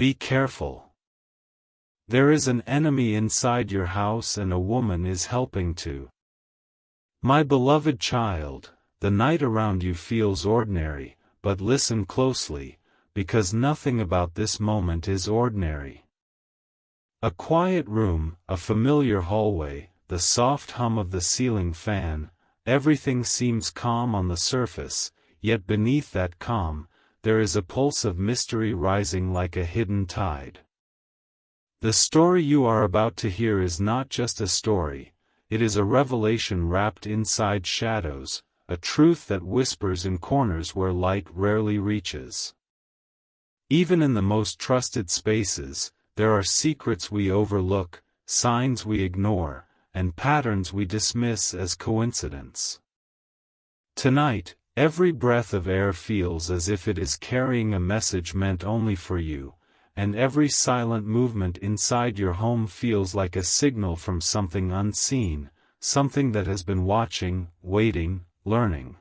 Be careful. There is an enemy inside your house and a woman is helping to. My beloved child, the night around you feels ordinary, but listen closely, because nothing about this moment is ordinary. A quiet room, a familiar hallway, the soft hum of the ceiling fan, everything seems calm on the surface, yet beneath that calm, there is a pulse of mystery rising like a hidden tide. The story you are about to hear is not just a story, it is a revelation wrapped inside shadows, a truth that whispers in corners where light rarely reaches. Even in the most trusted spaces, there are secrets we overlook, signs we ignore, and patterns we dismiss as coincidence. Tonight, every breath of air feels as if it is carrying a message meant only for you, and every silent movement inside your home feels like a signal from something unseen, something that has been watching, waiting, learning.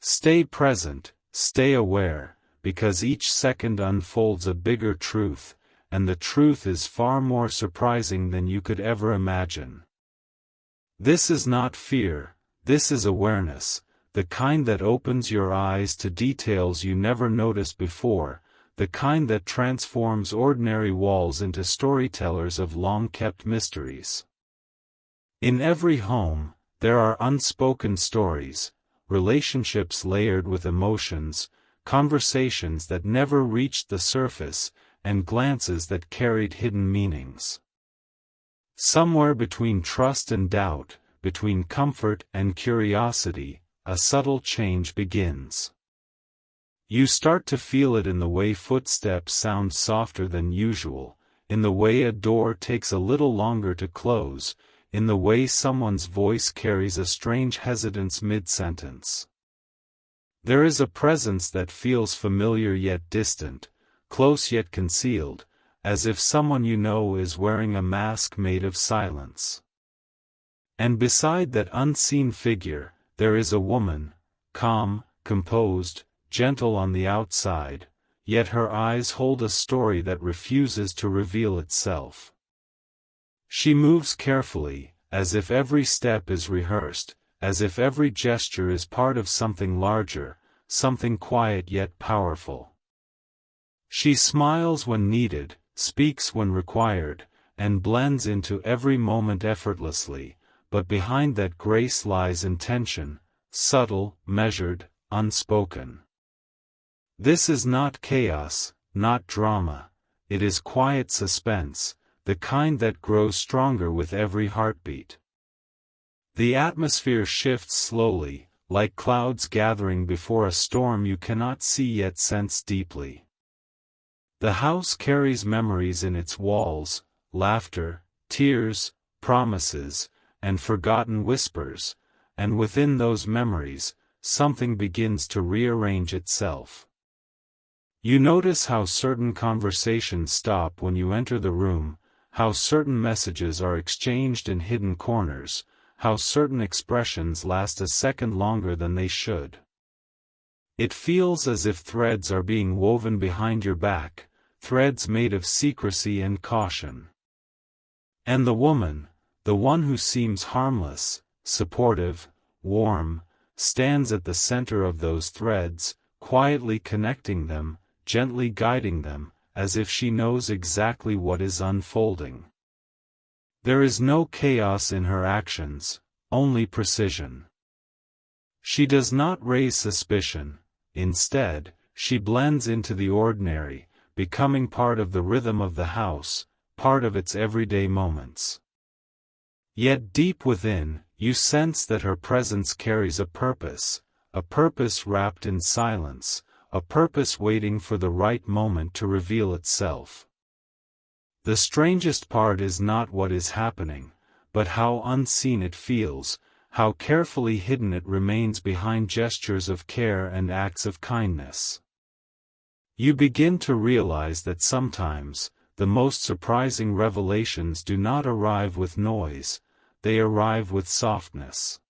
Stay present, stay aware, because each second unfolds a bigger truth, and the truth is far more surprising than you could ever imagine. This is not fear, this is awareness, the kind that opens your eyes to details you never noticed before, the kind that transforms ordinary walls into storytellers of long-kept mysteries. In every home, there are unspoken stories, relationships layered with emotions, conversations that never reached the surface, and glances that carried hidden meanings. Somewhere between trust and doubt, between comfort and curiosity, a subtle change begins. You start to feel it in the way footsteps sound softer than usual, in the way a door takes a little longer to close, in the way someone's voice carries a strange hesitance mid-sentence. There is a presence that feels familiar yet distant, close yet concealed, as if someone you know is wearing a mask made of silence. And beside that unseen figure, there is a woman, calm, composed, gentle on the outside, yet her eyes hold a story that refuses to reveal itself. She moves carefully, as if every step is rehearsed, as if every gesture is part of something larger, something quiet yet powerful. She smiles when needed, speaks when required, and blends into every moment effortlessly, but behind that grace lies intention, subtle, measured, unspoken. This is not chaos, not drama, it is quiet suspense, the kind that grows stronger with every heartbeat. The atmosphere shifts slowly, like clouds gathering before a storm you cannot see yet sense deeply. The house carries memories in its walls, laughter, tears, promises, and forgotten whispers, and within those memories, something begins to rearrange itself. You notice how certain conversations stop when you enter the room, how certain messages are exchanged in hidden corners, how certain expressions last a second longer than they should. It feels as if threads are being woven behind your back, threads made of secrecy and caution. And the woman, the one who seems harmless, supportive, warm, stands at the center of those threads, quietly connecting them, gently guiding them, as if she knows exactly what is unfolding. There is no chaos in her actions, only precision. She does not raise suspicion, instead, she blends into the ordinary, becoming part of the rhythm of the house, part of its everyday moments. Yet deep within, you sense that her presence carries a purpose wrapped in silence, a purpose waiting for the right moment to reveal itself. The strangest part is not what is happening, but how unseen it feels, how carefully hidden it remains behind gestures of care and acts of kindness. You begin to realize that sometimes, the most surprising revelations do not arrive with noise, they arrive with softness.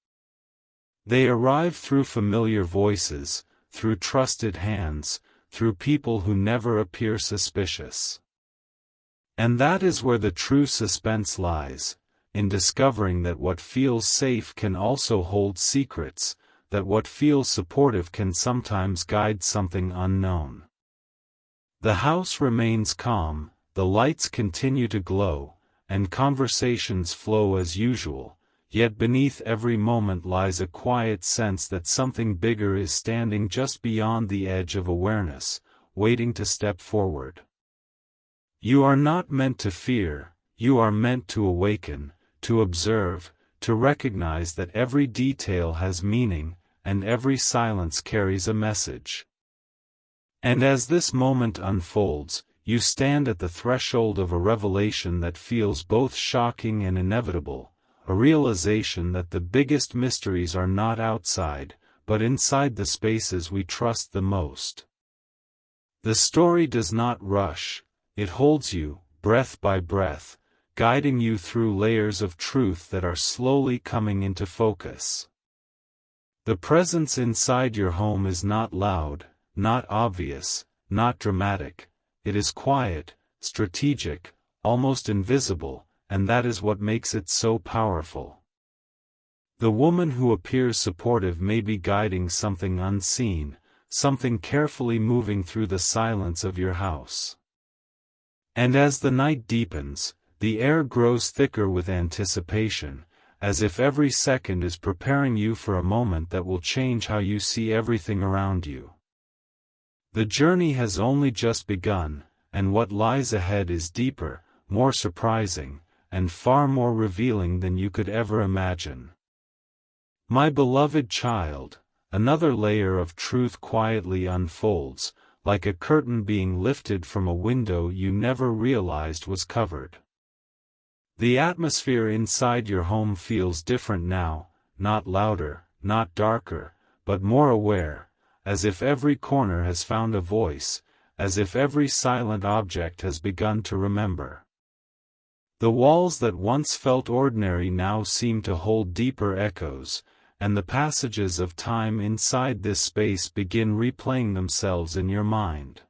They arrive through familiar voices, through trusted hands, through people who never appear suspicious. And that is where the true suspense lies, in discovering that what feels safe can also hold secrets, that what feels supportive can sometimes guide something unknown. The house remains calm, the lights continue to glow, and conversations flow as usual, yet beneath every moment lies a quiet sense that something bigger is standing just beyond the edge of awareness, waiting to step forward. You are not meant to fear, you are meant to awaken, to observe, to recognize that every detail has meaning, and every silence carries a message. And as this moment unfolds, you stand at the threshold of a revelation that feels both shocking and inevitable, a realization that the biggest mysteries are not outside, but inside the spaces we trust the most. The story does not rush, it holds you, breath by breath, guiding you through layers of truth that are slowly coming into focus. The presence inside your home is not loud, not obvious, not dramatic. It is quiet, strategic, almost invisible, and that is what makes it so powerful. The woman who appears supportive may be guiding something unseen, something carefully moving through the silence of your house. And as the night deepens, the air grows thicker with anticipation, as if every second is preparing you for a moment that will change how you see everything around you. The journey has only just begun, and what lies ahead is deeper, more surprising, and far more revealing than you could ever imagine. My beloved child, another layer of truth quietly unfolds, like a curtain being lifted from a window you never realized was covered. The atmosphere inside your home feels different now, not louder, not darker, but more aware, as if every corner has found a voice, as if every silent object has begun to remember. The walls that once felt ordinary now seem to hold deeper echoes, and the passages of time inside this space begin replaying themselves in your mind.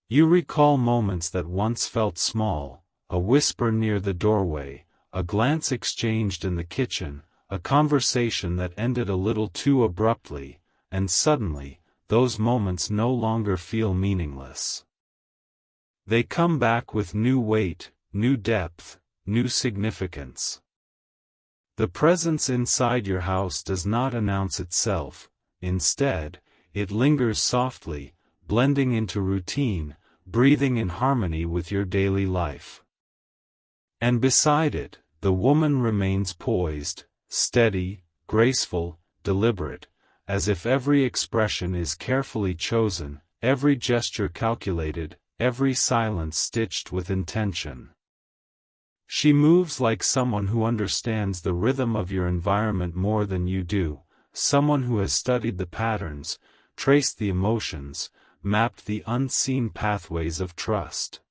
You recall moments that once felt small, a whisper near the doorway, a glance exchanged in the kitchen, a conversation that ended a little too abruptly, and suddenly, those moments no longer feel meaningless. They come back with new weight, new depth, new significance. The presence inside your house does not announce itself, instead, it lingers softly, blending into routine, breathing in harmony with your daily life. And beside it, the woman remains poised, steady, graceful, deliberate, as if every expression is carefully chosen, every gesture calculated, every silence stitched with intention. She moves like someone who understands the rhythm of your environment more than you do, someone who has studied the patterns, traced the emotions, mapped the unseen pathways of trust.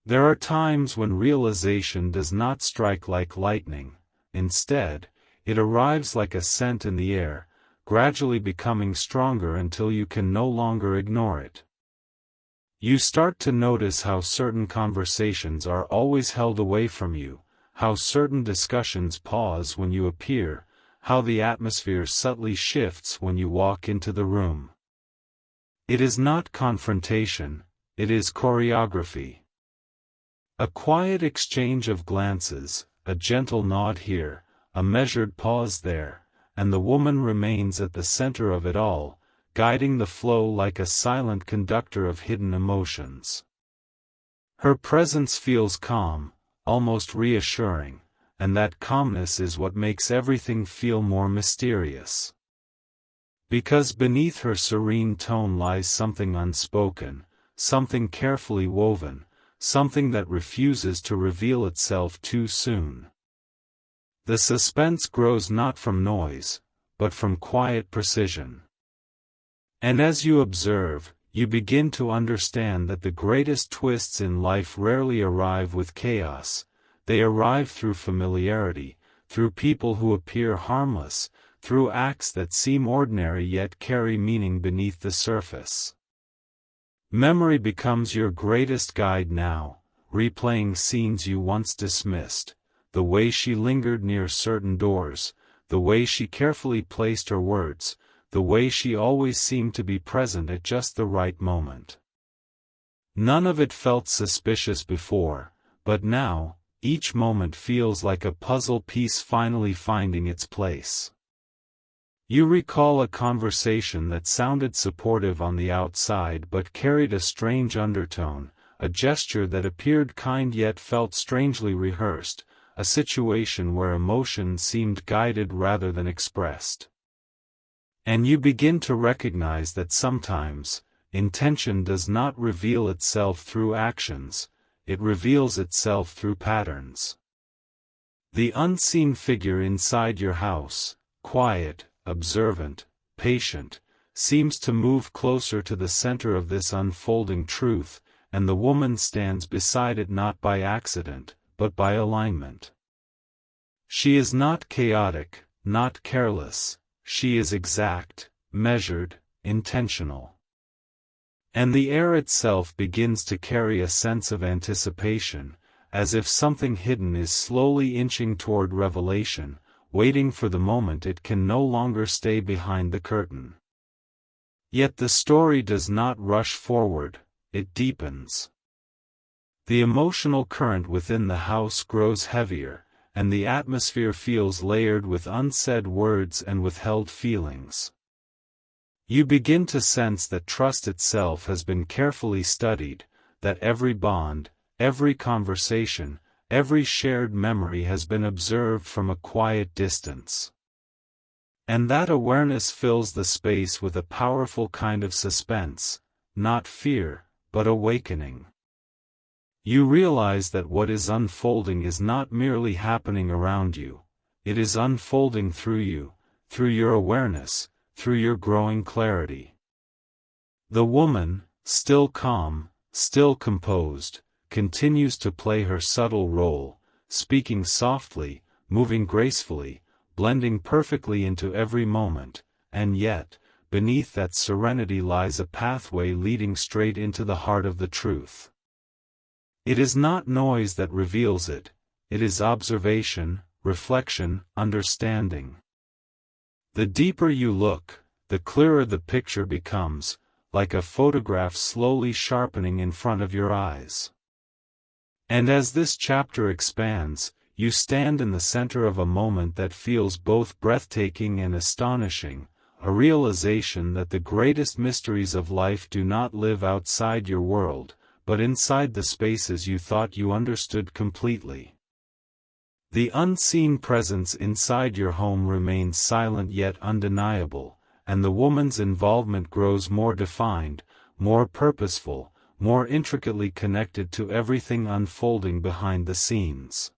There are times when realization does not strike like lightning, instead, it arrives like a scent in the air, gradually becoming stronger until you can no longer ignore it. You start to notice how certain conversations are always held away from you, how certain discussions pause when you appear, how the atmosphere subtly shifts when you walk into the room. It is not confrontation, it is choreography. A quiet exchange of glances, a gentle nod here, a measured pause there, and the woman remains at the center of it all, guiding the flow like a silent conductor of hidden emotions. Her presence feels calm, almost reassuring, and that calmness is what makes everything feel more mysterious. Because beneath her serene tone lies something unspoken, something carefully woven, something that refuses to reveal itself too soon. The suspense grows not from noise, but from quiet precision. And as you observe, you begin to understand that the greatest twists in life rarely arrive with chaos, they arrive through familiarity, through people who appear harmless, through acts that seem ordinary yet carry meaning beneath the surface. Memory becomes your greatest guide now, replaying scenes you once dismissed, the way she lingered near certain doors, the way she carefully placed her words, the way she always seemed to be present at just the right moment. None of it felt suspicious before, but now, each moment feels like a puzzle piece finally finding its place. You recall a conversation that sounded supportive on the outside but carried a strange undertone, a gesture that appeared kind yet felt strangely rehearsed, a situation where emotion seemed guided rather than expressed. And you begin to recognize that sometimes, intention does not reveal itself through actions, it reveals itself through patterns. The unseen figure inside your house, quiet, observant, patient, seems to move closer to the center of this unfolding truth, and the woman stands beside it not by accident, but by alignment. She is not chaotic, not careless, she is exact, measured, intentional. And the air itself begins to carry a sense of anticipation, as if something hidden is slowly inching toward revelation, waiting for the moment it can no longer stay behind the curtain. Yet the story does not rush forward, it deepens. The emotional current within the house grows heavier, and the atmosphere feels layered with unsaid words and withheld feelings. You begin to sense that trust itself has been carefully studied, that every bond, every conversation, every shared memory has been observed from a quiet distance. And that awareness fills the space with a powerful kind of suspense, not fear, but awakening. You realize that what is unfolding is not merely happening around you, it is unfolding through you, through your awareness, through your growing clarity. The woman, still calm, still composed, continues to play her subtle role, speaking softly, moving gracefully, blending perfectly into every moment, and yet, beneath that serenity lies a pathway leading straight into the heart of the truth. It is not noise that reveals it, it is observation, reflection, understanding. The deeper you look, the clearer the picture becomes, like a photograph slowly sharpening in front of your eyes. And as this chapter expands, you stand in the center of a moment that feels both breathtaking and astonishing, a realization that the greatest mysteries of life do not live outside your world, but inside the spaces you thought you understood completely. The unseen presence inside your home remains silent yet undeniable, and the woman's involvement grows more defined, more purposeful, more intricately connected to everything unfolding behind the scenes.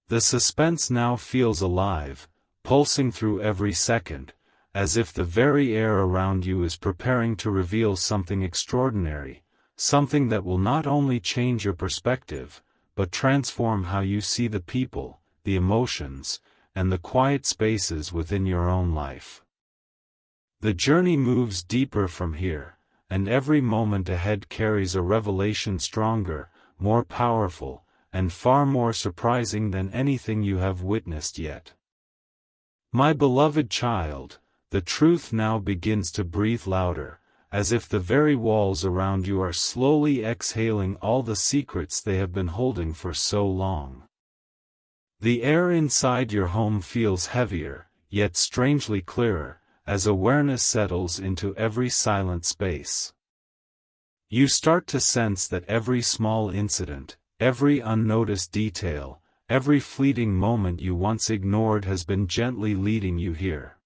The suspense now feels alive, pulsing through every second, as if the very air around you is preparing to reveal something extraordinary, something that will not only change your perspective, but transform how you see the people, the emotions, and the quiet spaces within your own life. The journey moves deeper from here, and every moment ahead carries a revelation stronger, more powerful, and far more surprising than anything you have witnessed yet. My beloved child, the truth now begins to breathe louder, as if the very walls around you are slowly exhaling all the secrets they have been holding for so long. The air inside your home feels heavier, yet strangely clearer, as awareness settles into every silent space. You start to sense that every small incident, every unnoticed detail, every fleeting moment you once ignored has been gently leading you here.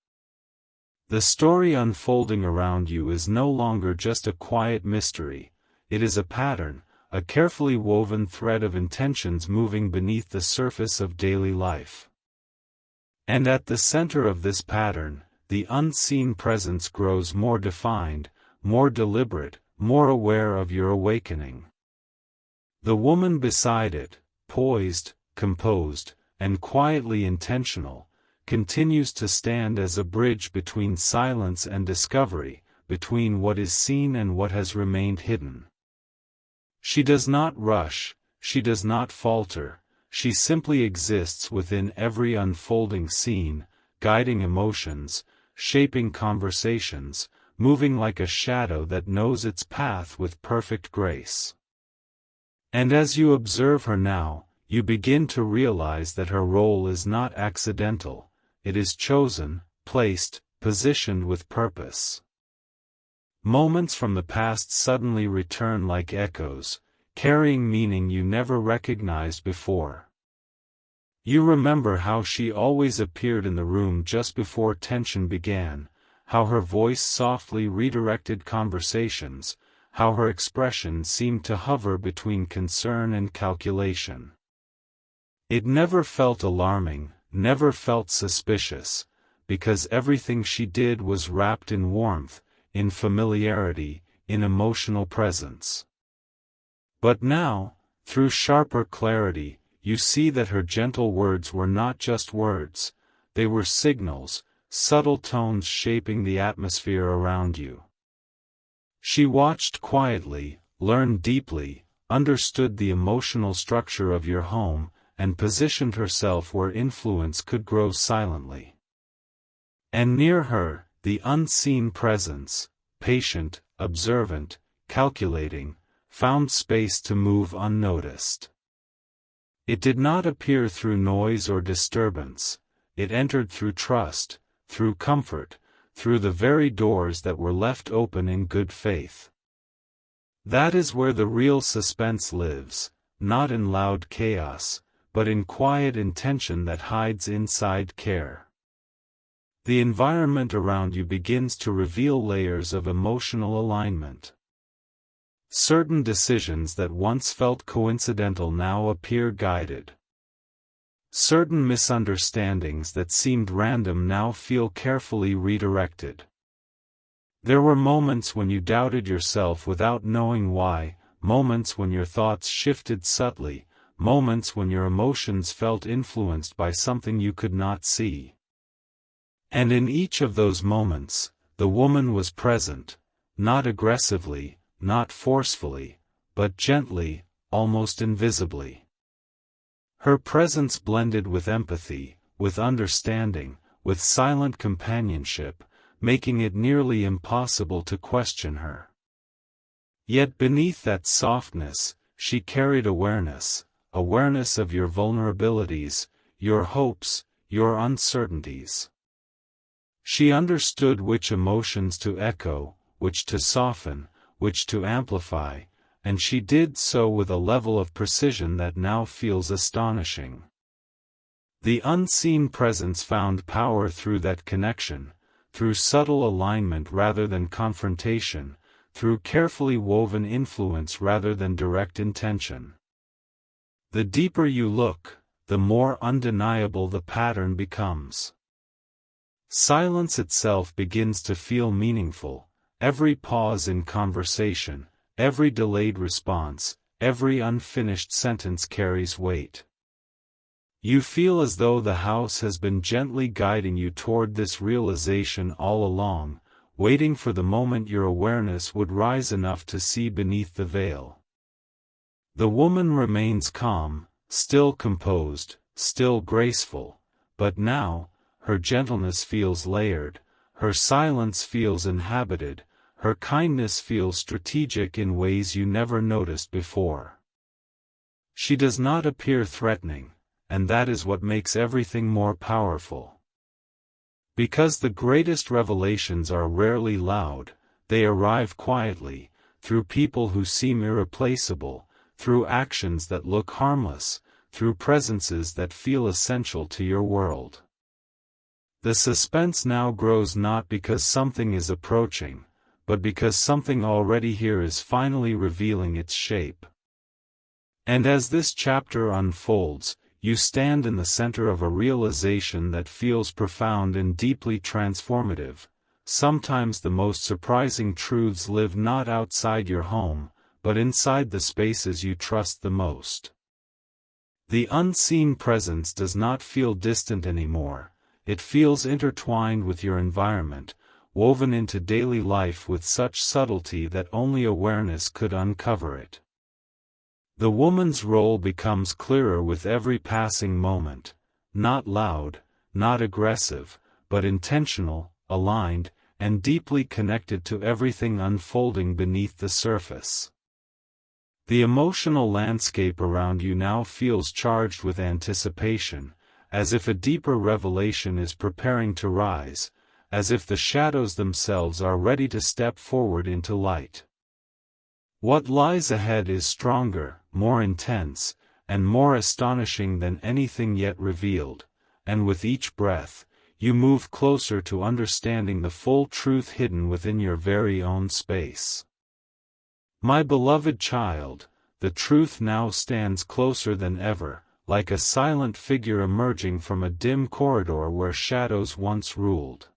The story unfolding around you is no longer just a quiet mystery, it is a pattern, a carefully woven thread of intentions moving beneath the surface of daily life. And at the center of this pattern, the unseen presence grows more defined, more deliberate, more aware of your awakening. The woman beside it, poised, composed, and quietly intentional, continues to stand as a bridge between silence and discovery, between what is seen and what has remained hidden. She does not rush, she does not falter, she simply exists within every unfolding scene, guiding emotions, shaping conversations, moving like a shadow that knows its path with perfect grace. And as you observe her now, you begin to realize that her role is not accidental, it is chosen, placed, positioned with purpose. Moments from the past suddenly return like echoes, carrying meaning you never recognized before. You remember how she always appeared in the room just before tension began, how her voice softly redirected conversations, how her expression seemed to hover between concern and calculation. It never felt alarming, never felt suspicious, because everything she did was wrapped in warmth, in familiarity, in emotional presence. But now, through sharper clarity, you see that her gentle words were not just words, they were signals, subtle tones shaping the atmosphere around you. She watched quietly, learned deeply, understood the emotional structure of your home, and positioned herself where influence could grow silently. And near her, the unseen presence, patient, observant, calculating, found space to move unnoticed. It did not appear through noise or disturbance, it entered through trust, through comfort, through the very doors that were left open in good faith. That is where the real suspense lives, not in loud chaos, but in quiet intention that hides inside care. The environment around you begins to reveal layers of emotional alignment. Certain decisions that once felt coincidental now appear guided. Certain misunderstandings that seemed random now feel carefully redirected. There were moments when you doubted yourself without knowing why, moments when your thoughts shifted subtly, moments when your emotions felt influenced by something you could not see. And in each of those moments, the woman was present, not aggressively, not forcefully, but gently, almost invisibly. Her presence blended with empathy, with understanding, with silent companionship, making it nearly impossible to question her. Yet beneath that softness, she carried awareness, awareness of your vulnerabilities, your hopes, your uncertainties. She understood which emotions to echo, which to soften, which to amplify, and she did so with a level of precision that now feels astonishing. The unseen presence found power through that connection, through subtle alignment rather than confrontation, through carefully woven influence rather than direct intention. The deeper you look, the more undeniable the pattern becomes. Silence itself begins to feel meaningful, every pause in conversation, every delayed response, every unfinished sentence carries weight. You feel as though the house has been gently guiding you toward this realization all along, waiting for the moment your awareness would rise enough to see beneath the veil. The woman remains calm, still composed, still graceful, but now, her gentleness feels layered, her silence feels inhabited, her kindness feels strategic in ways you never noticed before. She does not appear threatening, and that is what makes everything more powerful. Because the greatest revelations are rarely loud, they arrive quietly, through people who seem irreplaceable, through actions that look harmless, through presences that feel essential to your world. The suspense now grows not because something is approaching, but because something already here is finally revealing its shape. And as this chapter unfolds, you stand in the center of a realization that feels profound and deeply transformative. Sometimes the most surprising truths live not outside your home, but inside the spaces you trust the most. The unseen presence does not feel distant anymore, it feels intertwined with your environment, woven into daily life with such subtlety that only awareness could uncover it. The woman's role becomes clearer with every passing moment, not loud, not aggressive, but intentional, aligned, and deeply connected to everything unfolding beneath the surface. The emotional landscape around you now feels charged with anticipation, as if a deeper revelation is preparing to rise, as if the shadows themselves are ready to step forward into light. What lies ahead is stronger, more intense, and more astonishing than anything yet revealed, and with each breath, you move closer to understanding the full truth hidden within your very own space. My beloved child, the truth now stands closer than ever, like a silent figure emerging from a dim corridor where shadows once ruled.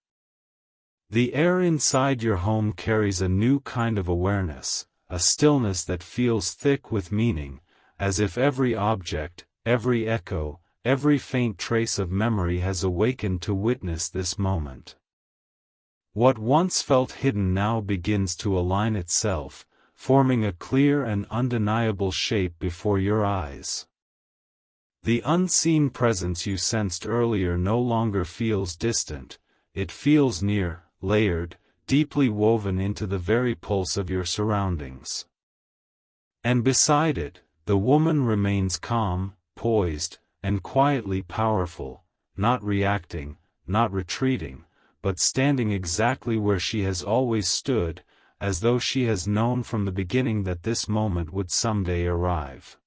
The air inside your home carries a new kind of awareness, a stillness that feels thick with meaning, as if every object, every echo, every faint trace of memory has awakened to witness this moment. What once felt hidden now begins to align itself, forming a clear and undeniable shape before your eyes. The unseen presence you sensed earlier no longer feels distant, it feels near, layered, deeply woven into the very pulse of your surroundings. And beside it, the woman remains calm, poised, and quietly powerful, not reacting, not retreating, but standing exactly where she has always stood, as though she has known from the beginning that this moment would someday arrive.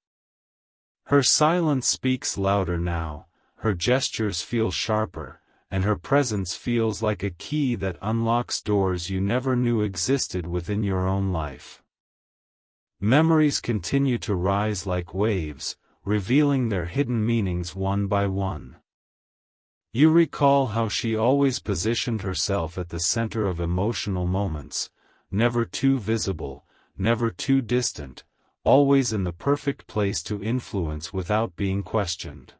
Her silence speaks louder now, her gestures feel sharper, and her presence feels like a key that unlocks doors you never knew existed within your own life. Memories continue to rise like waves, revealing their hidden meanings one by one. You recall how she always positioned herself at the center of emotional moments, never too visible, never too distant, always in the perfect place to influence without being questioned.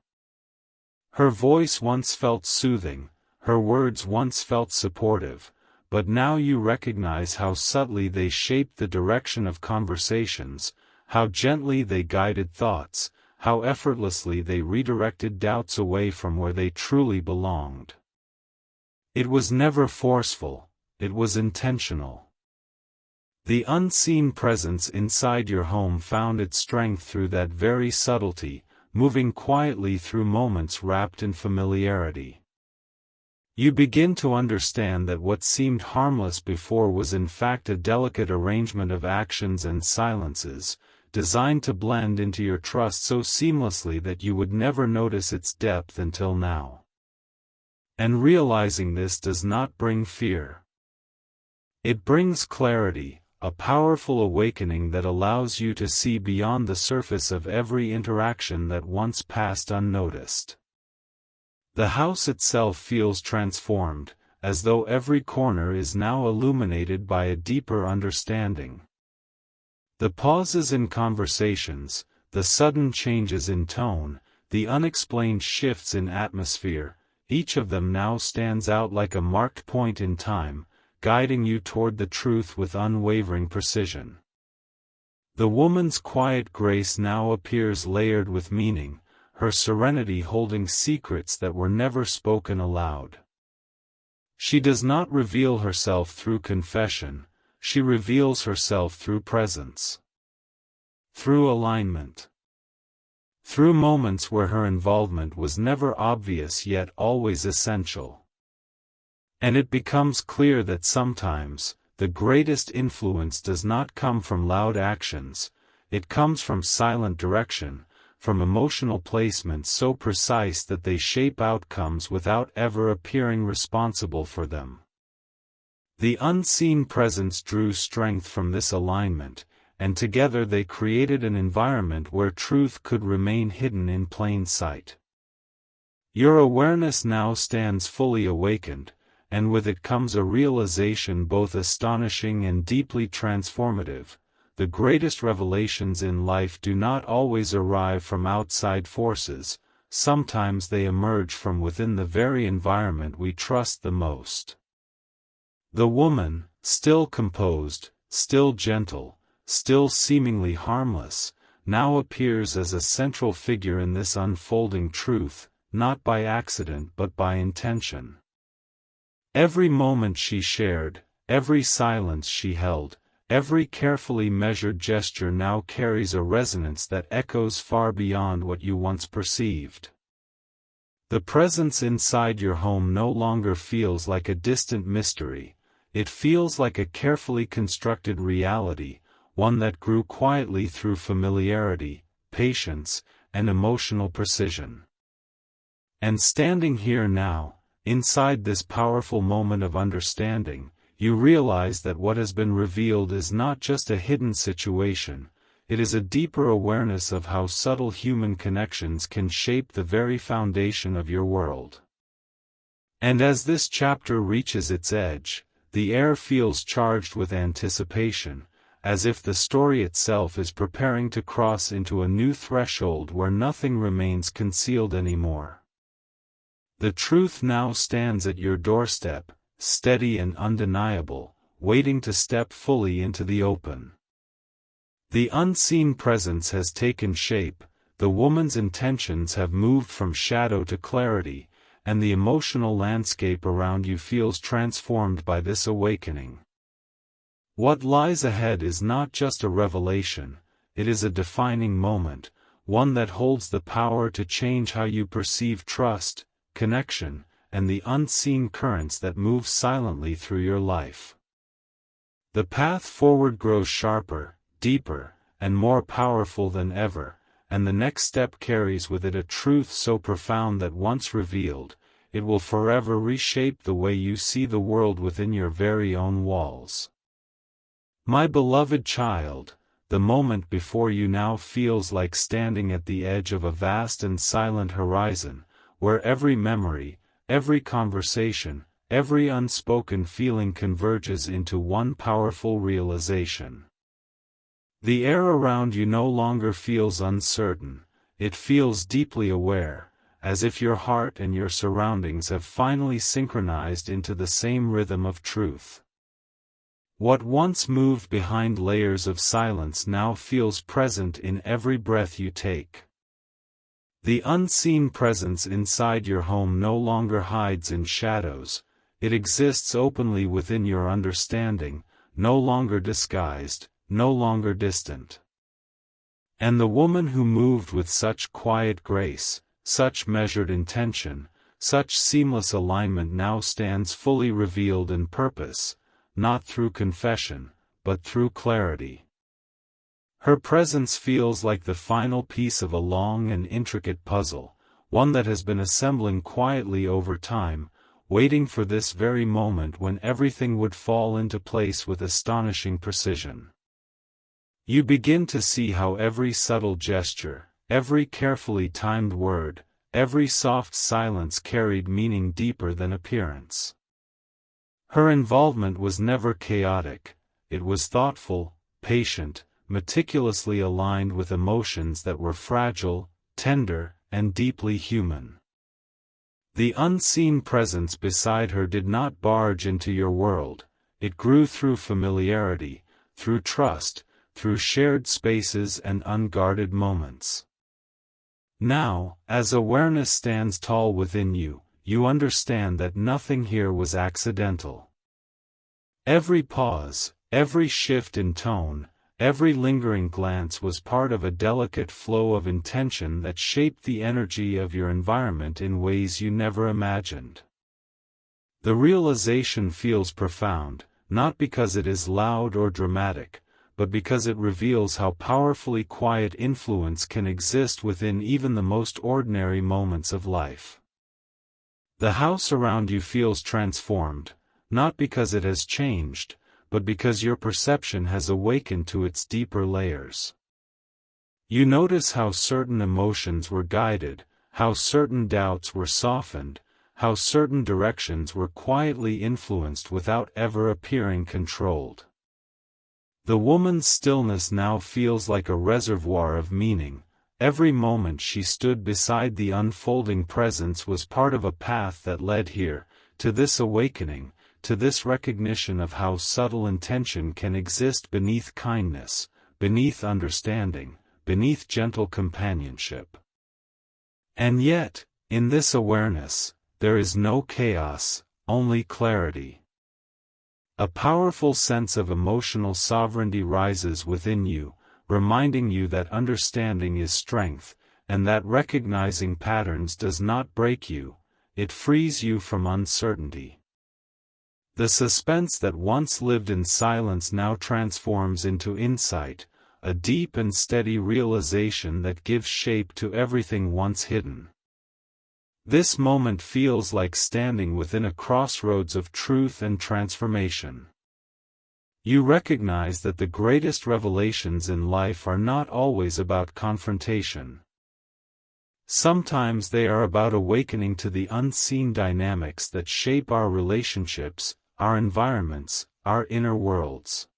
Her voice once felt soothing, her words once felt supportive, but now you recognize how subtly they shaped the direction of conversations, how gently they guided thoughts, how effortlessly they redirected doubts away from where they truly belonged. It was never forceful, it was intentional. The unseen presence inside your home found its strength through that very subtlety, moving quietly through moments wrapped in familiarity. You begin to understand that what seemed harmless before was in fact a delicate arrangement of actions and silences, designed to blend into your trust so seamlessly that you would never notice its depth until now. And realizing this does not bring fear. It brings clarity, a powerful awakening that allows you to see beyond the surface of every interaction that once passed unnoticed. The house itself feels transformed, as though every corner is now illuminated by a deeper understanding. The pauses in conversations, the sudden changes in tone, the unexplained shifts in atmosphere, each of them now stands out like a marked point in time, guiding you toward the truth with unwavering precision. The woman's quiet grace now appears layered with meaning, her serenity holding secrets that were never spoken aloud. She does not reveal herself through confession, she reveals herself through presence. Through alignment. Through moments where her involvement was never obvious yet always essential. And it becomes clear that sometimes, the greatest influence does not come from loud actions, it comes from silent direction, from emotional placement so precise that they shape outcomes without ever appearing responsible for them. The unseen presence drew strength from this alignment, and together they created an environment where truth could remain hidden in plain sight. Your awareness now stands fully awakened, and with it comes a realization both astonishing and deeply transformative. The greatest revelations in life do not always arrive from outside forces, sometimes they emerge from within the very environment we trust the most. The woman, still composed, still gentle, still seemingly harmless, now appears as a central figure in this unfolding truth, not by accident but by intention. Every moment she shared, every silence she held, every carefully measured gesture now carries a resonance that echoes far beyond what you once perceived. The presence inside your home no longer feels like a distant mystery, it feels like a carefully constructed reality, one that grew quietly through familiarity, patience, and emotional precision. And standing here now, inside this powerful moment of understanding, you realize that what has been revealed is not just a hidden situation, it is a deeper awareness of how subtle human connections can shape the very foundation of your world. And as this chapter reaches its edge, the air feels charged with anticipation, as if the story itself is preparing to cross into a new threshold where nothing remains concealed anymore. The truth now stands at your doorstep, steady and undeniable, waiting to step fully into the open. The unseen presence has taken shape, the woman's intentions have moved from shadow to clarity, and the emotional landscape around you feels transformed by this awakening. What lies ahead is not just a revelation, it is a defining moment, one that holds the power to change how you perceive trust, connection, and the unseen currents that move silently through your life. The path forward grows sharper, deeper, and more powerful than ever, and the next step carries with it a truth so profound that once revealed, it will forever reshape the way you see the world within your very own walls. My beloved child, the moment before you now feels like standing at the edge of a vast and silent horizon, where every memory, every conversation, every unspoken feeling converges into one powerful realization. The air around you no longer feels uncertain, it feels deeply aware, as if your heart and your surroundings have finally synchronized into the same rhythm of truth. What once moved behind layers of silence now feels present in every breath you take. The unseen presence inside your home no longer hides in shadows, it exists openly within your understanding, no longer disguised, no longer distant. And the woman who moved with such quiet grace, such measured intention, such seamless alignment now stands fully revealed in purpose, not through confession, but through clarity. Her presence feels like the final piece of a long and intricate puzzle, one that has been assembling quietly over time, waiting for this very moment when everything would fall into place with astonishing precision. You begin to see how every subtle gesture, every carefully timed word, every soft silence carried meaning deeper than appearance. Her involvement was never chaotic, it was thoughtful, patient, meticulously aligned with emotions that were fragile, tender, and deeply human. The unseen presence beside her did not barge into your world, it grew through familiarity, through trust, through shared spaces and unguarded moments. Now, as awareness stands tall within you, you understand that nothing here was accidental. Every pause, every shift in tone, every lingering glance was part of a delicate flow of intention that shaped the energy of your environment in ways you never imagined. The realization feels profound, not because it is loud or dramatic, but because it reveals how powerfully quiet influence can exist within even the most ordinary moments of life. The house around you feels transformed, not because it has changed, but because your perception has awakened to its deeper layers. You notice how certain emotions were guided, how certain doubts were softened, how certain directions were quietly influenced without ever appearing controlled. The woman's stillness now feels like a reservoir of meaning. Every moment she stood beside the unfolding presence was part of a path that led here, to this awakening, to this recognition of how subtle intention can exist beneath kindness, beneath understanding, beneath gentle companionship. And yet, in this awareness, there is no chaos, only clarity. A powerful sense of emotional sovereignty rises within you, reminding you that understanding is strength, and that recognizing patterns does not break you, it frees you from uncertainty. The suspense that once lived in silence now transforms into insight, a deep and steady realization that gives shape to everything once hidden. This moment feels like standing within a crossroads of truth and transformation. You recognize that the greatest revelations in life are not always about confrontation. Sometimes they are about awakening to the unseen dynamics that shape our relationships, our environments, our inner worlds.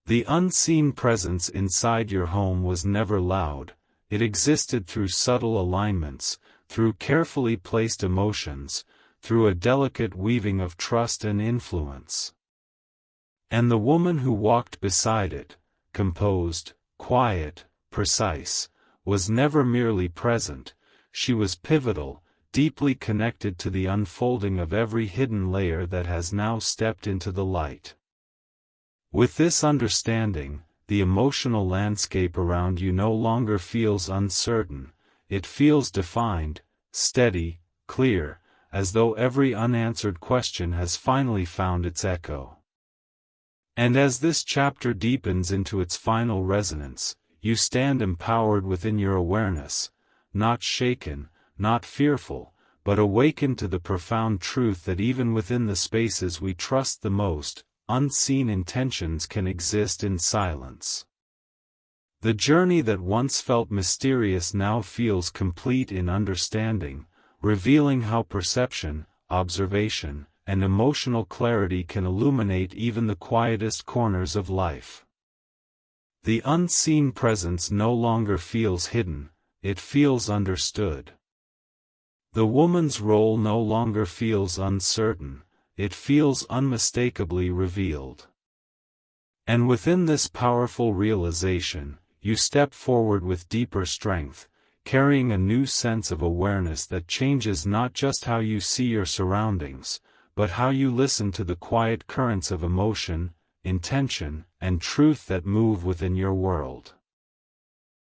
The unseen presence inside your home was never loud, it existed through subtle alignments, through carefully placed emotions, through a delicate weaving of trust and influence. And the woman who walked beside it, composed, quiet, precise, was never merely present, she was pivotal, deeply connected to the unfolding of every hidden layer that has now stepped into the light. With this understanding, the emotional landscape around you no longer feels uncertain, it feels defined, steady, clear, as though every unanswered question has finally found its echo. And as this chapter deepens into its final resonance, you stand empowered within your awareness, not shaken, not fearful, but awakened to the profound truth that even within the spaces we trust the most, unseen intentions can exist in silence. The journey that once felt mysterious now feels complete in understanding, revealing how perception, observation, and emotional clarity can illuminate even the quietest corners of life. The unseen presence no longer feels hidden, it feels understood. The woman's role no longer feels uncertain, it feels unmistakably revealed. And within this powerful realization, you step forward with deeper strength, carrying a new sense of awareness that changes not just how you see your surroundings, but how you listen to the quiet currents of emotion, intention, and truth that move within your world.